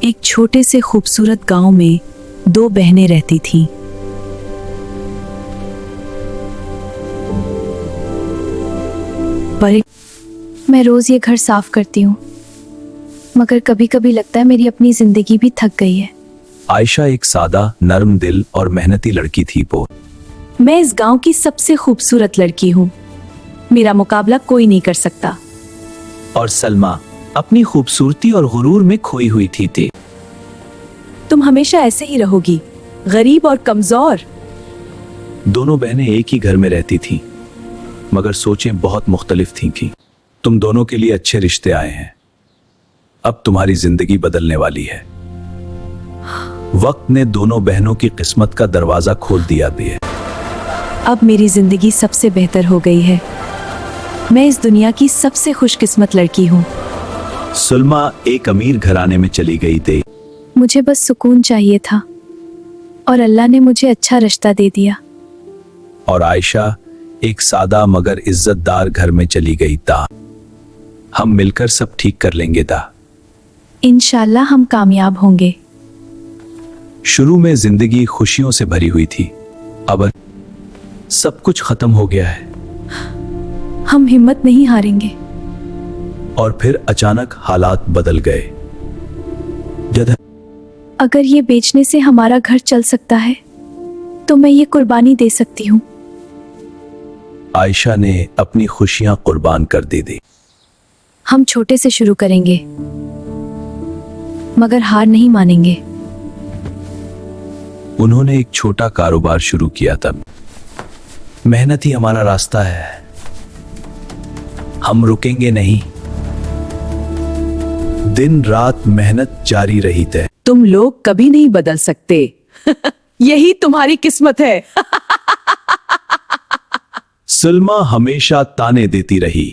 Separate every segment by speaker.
Speaker 1: एक छोटे से खूबसूरत गांव में दो बहनें रहती थीं। पर
Speaker 2: मैं रोज ये घर साफ करती हूँ, मगर कभी कभी लगता है मेरी अपनी जिंदगी भी थक गई है।
Speaker 3: आयशा एक सादा, नर्म दिल और मेहनती लड़की थी।
Speaker 1: मैं इस गांव की सबसे खूबसूरत लड़की हूँ, मेरा मुकाबला कोई नहीं कर सकता।
Speaker 3: और सलमा अपनी खूबसूरती और गुरूर में खोई हुई थी।
Speaker 1: तुम हमेशा ऐसे ही रहोगी, गरीब और कमजोर।
Speaker 3: दोनों बहनें एक ही घर में रहती थीं, मगर सोचें बहुत मुख्तलिफ थीं कि तुम दोनों के लिए अच्छे रिश्ते आए हैं, अब तुम्हारी जिंदगी बदलने वाली है। वक्त ने दोनों बहनों की किस्मत का दरवाजा खोल दिया भी है।
Speaker 1: अब मेरी जिंदगी सबसे बेहतर हो गई है। मैं इस दुनिया की सबसे खुशकिस्मत लड़की हूँ।
Speaker 3: सुलमा एक अमीर घराने में चली गई थी।
Speaker 2: मुझे बस सुकून चाहिए था और अल्लाह ने मुझे अच्छा रिश्ता दे दिया।
Speaker 3: और आयशा एक सादा मगर इज्जतदार घर में चली गई था। हम मिलकर सब ठीक कर लेंगे था।
Speaker 2: इंशाल्लाह हम कामयाब होंगे।
Speaker 3: शुरू में जिंदगी खुशियों से भरी हुई थी, अब सब कुछ खत्म हो गया है।
Speaker 2: हम हिम्मत नहीं हारेंगे।
Speaker 3: और फिर अचानक हालात बदल गए।
Speaker 2: अगर ये बेचने से हमारा घर चल सकता है तो मैं ये कुर्बानी दे सकती हूँ।
Speaker 3: आयशा ने अपनी खुशियां कुर्बान कर दी।
Speaker 2: हम छोटे से शुरू करेंगे, मगर हार नहीं मानेंगे।
Speaker 3: उन्होंने एक छोटा कारोबार शुरू किया था। मेहनत ही हमारा रास्ता है, हम रुकेंगे नहीं। दिन रात मेहनत जारी रही थी।
Speaker 1: तुम लोग कभी नहीं बदल सकते। यही तुम्हारी किस्मत है।
Speaker 3: सलमा हमेशा ताने देती रही।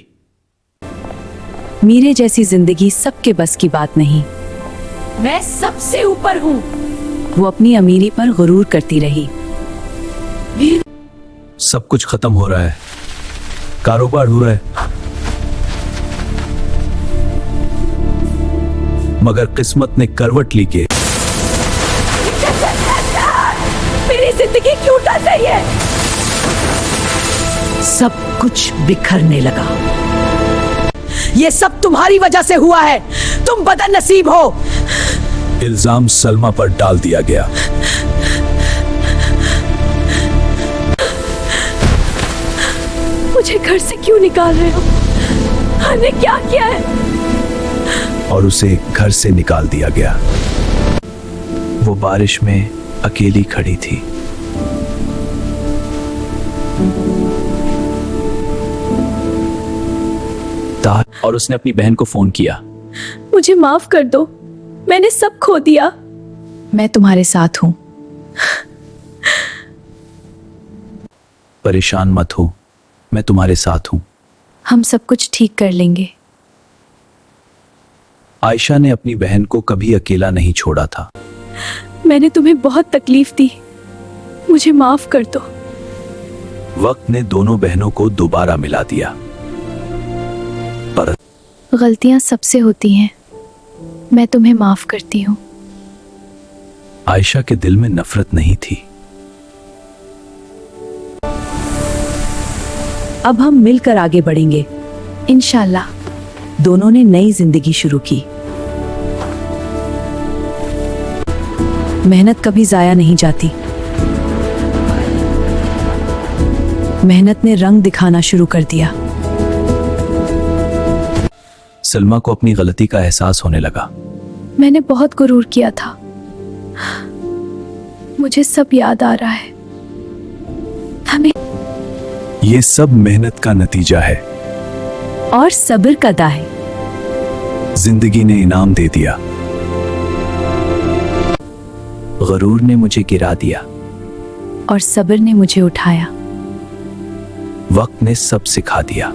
Speaker 1: मेरे जैसी जिंदगी सबके बस की बात नहीं। मैं सबसे ऊपर हूँ। वो अपनी अमीरी पर गुरूर करती रही।
Speaker 3: सब कुछ खत्म हो रहा है, कारोबार हो रहा है, मगर किस्मत ने करवट ली के
Speaker 1: मेरी जिंदगी क्यों उतर रही है? सब कुछ बिखरने लगा। ये सब तुम्हारी वजह से हुआ है। तुम बदनसीब हो।
Speaker 3: इल्जाम सलमा पर डाल दिया गया।
Speaker 2: मुझे घर से क्यों निकाल रहे हो? हमने क्या किया है?
Speaker 3: और उसे घर से निकाल दिया गया। वो बारिश में अकेली खड़ी थी। और उसने अपनी बहन को फोन किया।
Speaker 2: मुझे माफ कर दो, मैंने सब खो दिया।
Speaker 1: मैं तुम्हारे साथ हूं।
Speaker 3: परेशान मत हो, मैं तुम्हारे साथ हूं।
Speaker 2: हम सब कुछ ठीक कर लेंगे।
Speaker 3: आयशा ने अपनी बहन को कभी अकेला नहीं छोड़ा था।
Speaker 2: मैंने तुम्हें बहुत तकलीफ दी, मुझे माफ कर दो।
Speaker 3: वक्त ने दोनों बहनों को दोबारा मिला दिया। पर
Speaker 2: गलतियां सबसे होती हैं, मैं तुम्हें माफ करती हूँ।
Speaker 3: आयशा के दिल में नफरत नहीं थी।
Speaker 1: अब हम मिलकर आगे बढ़ेंगे।
Speaker 2: इंशाल्लाह।
Speaker 1: दोनों ने नई जिंदगी शुरू की। मेहनत कभी जाया नहीं जाती। मेहनत ने रंग दिखाना शुरू कर दिया।
Speaker 3: सलमा को अपनी गलती का एहसास होने लगा।
Speaker 2: मैंने बहुत गुरूर किया था, मुझे सब याद आ रहा है। हमें
Speaker 3: ये सब मेहनत का नतीजा है
Speaker 1: और सब्र का दा है।
Speaker 3: जिंदगी ने इनाम दे दिया। गुरूर ने मुझे गिरा दिया
Speaker 2: और सब्र ने मुझे उठाया।
Speaker 3: वक्त ने सब सिखा दिया।